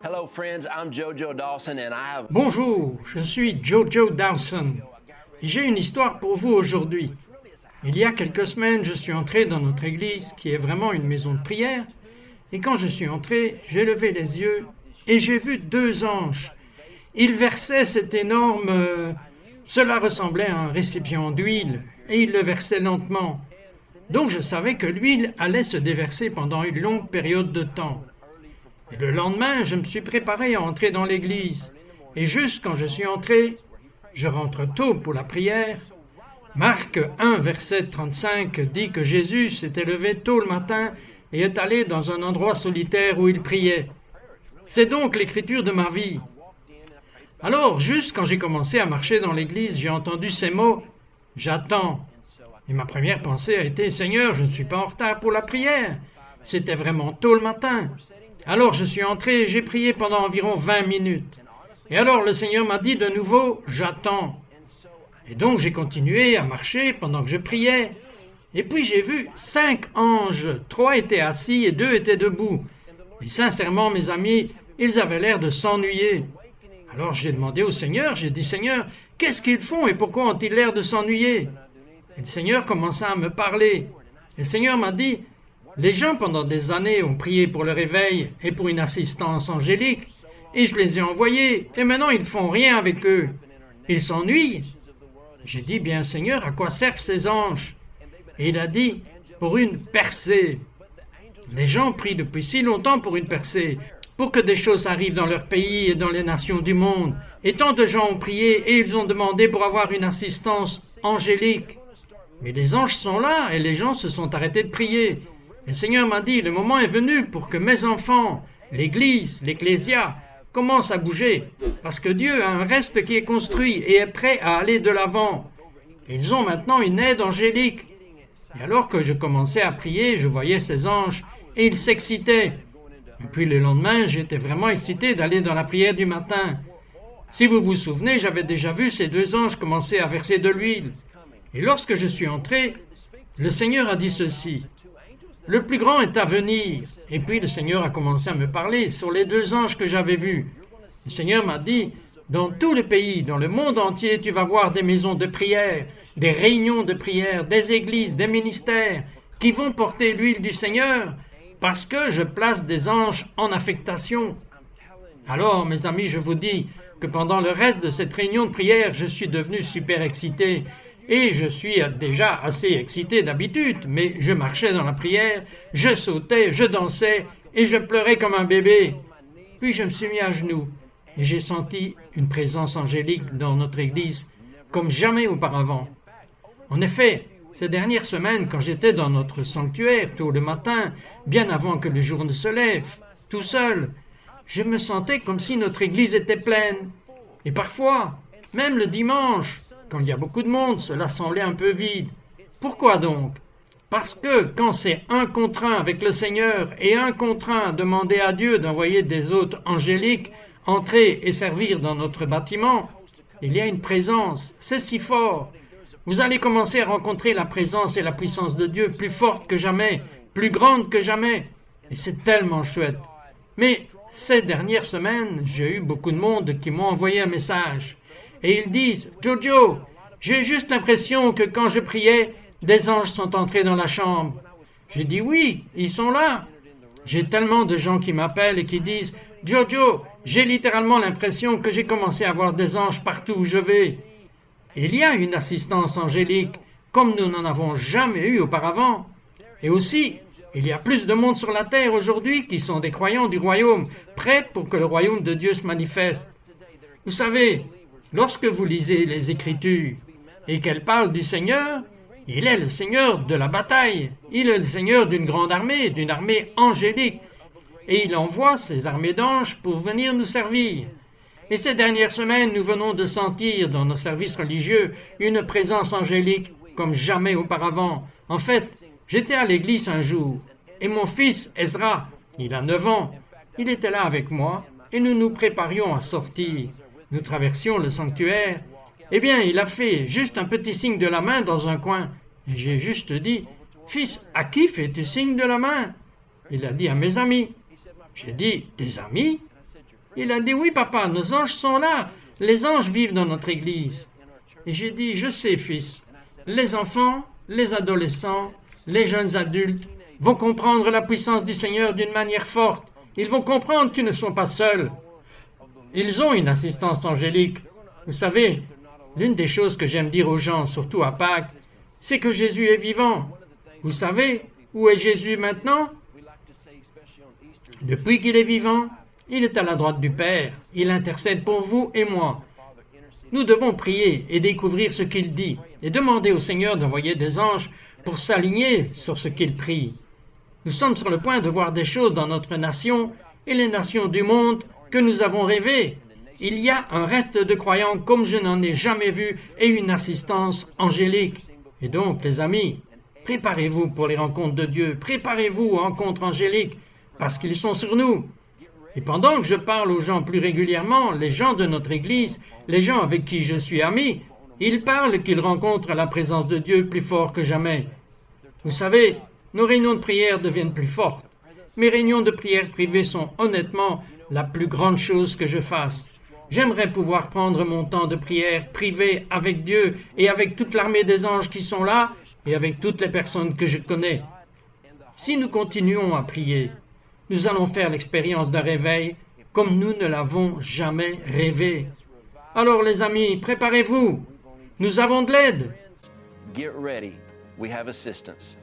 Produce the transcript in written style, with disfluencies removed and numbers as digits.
Hello friends, I'm Jojo Dawson and I have... Bonjour, je suis Jojo Dawson et j'ai une histoire pour vous aujourd'hui. Il y a quelques semaines, je suis entré dans notre église qui est vraiment une maison de prière et quand je suis entré, j'ai levé les yeux et j'ai vu deux anges. Ils versaient cet énorme... Cela ressemblait à un récipient d'huile et ils le versaient lentement. Donc je savais que l'huile allait se déverser pendant une longue période de temps. Et le lendemain, je me suis préparé à entrer dans l'église. Et juste quand je suis entré, je rentre tôt pour la prière. Marc 1, verset 35 dit que Jésus s'était levé tôt le matin et est allé dans un endroit solitaire où il priait. C'est donc l'écriture de ma vie. Alors, juste quand j'ai commencé à marcher dans l'église, j'ai entendu ces mots « J'attends ». Et ma première pensée a été « Seigneur, je ne suis pas en retard pour la prière ». C'était vraiment tôt le matin. Alors je suis entré et j'ai prié pendant environ 20 minutes. Et alors le Seigneur m'a dit de nouveau « J'attends ». Et donc j'ai continué à marcher pendant que je priais. Et puis j'ai vu 5 anges. 3 étaient assis et 2 étaient debout. Et sincèrement, mes amis, ils avaient l'air de s'ennuyer. Alors j'ai demandé au Seigneur, j'ai dit « Seigneur, qu'est-ce qu'ils font et pourquoi ont-ils l'air de s'ennuyer ?» Et le Seigneur commença à me parler. Et le Seigneur m'a dit « Les gens pendant des années ont prié pour le réveil et pour une assistance angélique, et je les ai envoyés, et maintenant ils ne font rien avec eux. Ils s'ennuient. » J'ai dit, bien Seigneur, à quoi servent ces anges? Et il a dit, pour une percée. Les gens prient depuis si longtemps pour une percée, pour que des choses arrivent dans leur pays et dans les nations du monde. Et tant de gens ont prié et ils ont demandé pour avoir une assistance angélique. Mais les anges sont là et les gens se sont arrêtés de prier. Le Seigneur m'a dit, le moment est venu pour que mes enfants, l'Église, l'Ecclésia, commencent à bouger, parce que Dieu a un reste qui est construit et est prêt à aller de l'avant. Ils ont maintenant une aide angélique. Et alors que je commençais à prier, je voyais ces anges et ils s'excitaient. Et puis le lendemain, j'étais vraiment excité d'aller dans la prière du matin. Si vous vous souvenez, j'avais déjà vu ces deux anges commencer à verser de l'huile. Et lorsque je suis entré, le Seigneur a dit ceci. Le plus grand est à venir. Et puis le Seigneur a commencé à me parler sur les deux anges que j'avais vus. Le Seigneur m'a dit, dans tout le pays, dans le monde entier, tu vas voir des maisons de prière, des réunions de prière, des églises, des ministères qui vont porter l'huile du Seigneur parce que je place des anges en affectation. Alors, mes amis, je vous dis que pendant le reste de cette réunion de prière, je suis devenu super excité. Et je suis déjà assez excité d'habitude, mais je marchais dans la prière, je sautais, je dansais et je pleurais comme un bébé. Puis je me suis mis à genoux et j'ai senti une présence angélique dans notre église comme jamais auparavant. En effet, ces dernières semaines, quand j'étais dans notre sanctuaire tôt le matin, bien avant que le jour ne se lève, tout seul, je me sentais comme si notre église était pleine. Et parfois, même le dimanche, quand il y a beaucoup de monde, cela semblait un peu vide. Pourquoi donc? Parce que quand c'est un contre un avec le Seigneur et un contre un à demander à Dieu d'envoyer des hôtes angéliques entrer et servir dans notre bâtiment, il y a une présence, c'est si fort. Vous allez commencer à rencontrer la présence et la puissance de Dieu plus forte que jamais, plus grande que jamais. Et c'est tellement chouette. Mais ces dernières semaines, j'ai eu beaucoup de monde qui m'ont envoyé un message. Et ils disent, « Jojo, j'ai juste l'impression que quand je priais, des anges sont entrés dans la chambre. » J'ai dit, « Oui, ils sont là. » J'ai tellement de gens qui m'appellent et qui disent, « Jojo, j'ai littéralement l'impression que j'ai commencé à voir des anges partout où je vais. » Il y a une assistance angélique, comme nous n'en avons jamais eu auparavant. Et aussi, il y a plus de monde sur la terre aujourd'hui qui sont des croyants du royaume, prêts pour que le royaume de Dieu se manifeste. Vous savez, lorsque vous lisez les Écritures et qu'elles parlent du Seigneur, il est le Seigneur de la bataille. Il est le Seigneur d'une grande armée, d'une armée angélique. Et il envoie ses armées d'anges pour venir nous servir. Et ces dernières semaines, nous venons de sentir dans nos services religieux une présence angélique comme jamais auparavant. En fait, j'étais à l'église un jour et mon fils Ezra, il a 9 ans, il était là avec moi et nous nous préparions à sortir. Nous traversions le sanctuaire. Eh bien, il a fait juste un petit signe de la main dans un coin. Et j'ai juste dit, « Fils, à qui fais-tu signe de la main ?» Il a dit, « À mes amis. » J'ai dit, « Tes amis ?» Il a dit, oui papa, nos anges sont là. Les anges vivent dans notre église. Et j'ai dit, je sais fils, les enfants, les adolescents, les jeunes adultes vont comprendre la puissance du Seigneur d'une manière forte. Ils vont comprendre qu'ils ne sont pas seuls. Ils ont une assistance angélique. Vous savez, l'une des choses que j'aime dire aux gens, surtout à Pâques, c'est que Jésus est vivant. Vous savez où est Jésus maintenant? Depuis qu'il est vivant, il est à la droite du Père. Il intercède pour vous et moi. Nous devons prier et découvrir ce qu'il dit et demander au Seigneur d'envoyer des anges pour s'aligner sur ce qu'il prie. Nous sommes sur le point de voir des choses dans notre nation et les nations du monde que nous avons rêvées. Il y a un reste de croyants comme je n'en ai jamais vu et une assistance angélique. Et donc, les amis, préparez-vous pour les rencontres de Dieu, préparez-vous aux rencontres angéliques, parce qu'ils sont sur nous. Et pendant que je parle aux gens plus régulièrement, les gens de notre Église, les gens avec qui je suis ami, ils parlent qu'ils rencontrent la présence de Dieu plus fort que jamais. Vous savez, nos réunions de prière deviennent plus fortes. Mes réunions de prière privées sont honnêtement la plus grande chose que je fasse. J'aimerais pouvoir prendre mon temps de prière privé avec Dieu et avec toute l'armée des anges qui sont là et avec toutes les personnes que je connais. Si nous continuons à prier, nous allons faire l'expérience d'un réveil comme nous ne l'avons jamais rêvé. Alors les amis, préparez-vous. Nous avons de l'aide. Get ready. We have assistance.